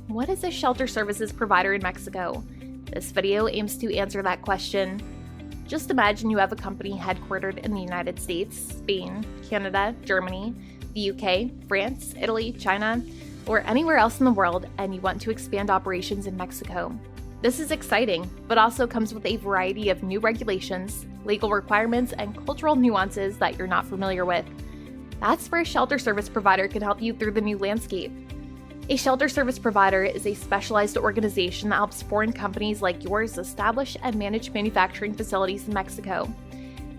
What is a shelter services provider in Mexico? This video aims to answer that question. Just imagine you have a company headquartered in the United States, Spain, Canada, Germany, the UK, France, Italy, China, or anywhere else in the world, and you want to expand operations in Mexico. This is exciting, but also comes with a variety of new regulations, legal requirements, and cultural nuances that you're not familiar with. That's where a shelter service provider can help you through the new landscape. A shelter service provider is a specialized organization that helps foreign companies like yours establish and manage manufacturing facilities in Mexico.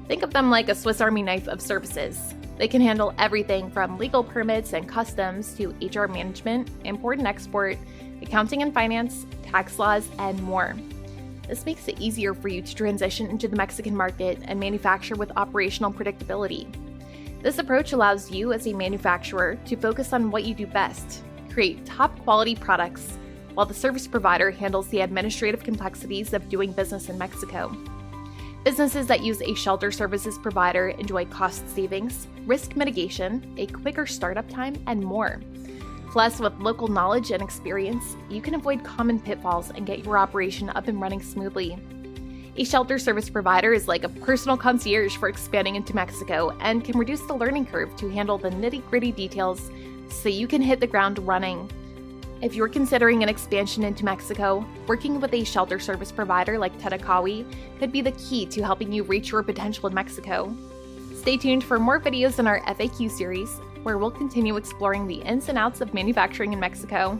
Think of them like a Swiss Army knife of services. They can handle everything from legal permits and customs to HR management, import and export, accounting and finance, tax laws, and more. This makes it easier for you to transition into the Mexican market and manufacture with operational predictability. This approach allows you as a manufacturer to focus on what you do best, create top quality products, while the service provider handles the administrative complexities of doing business in Mexico. Businesses that use a shelter services provider enjoy cost savings, risk mitigation, a quicker startup time, and more. Plus, with local knowledge and experience, you can avoid common pitfalls and get your operation up and running smoothly. A shelter service provider is like a personal concierge for expanding into Mexico and can reduce the learning curve to handle the nitty-gritty details so you can hit the ground running. If you're considering an expansion into Mexico, working with a shelter service provider like Tetakawi could be the key to helping you reach your potential in Mexico. Stay tuned for more videos in our FAQ series, where we'll continue exploring the ins and outs of manufacturing in Mexico.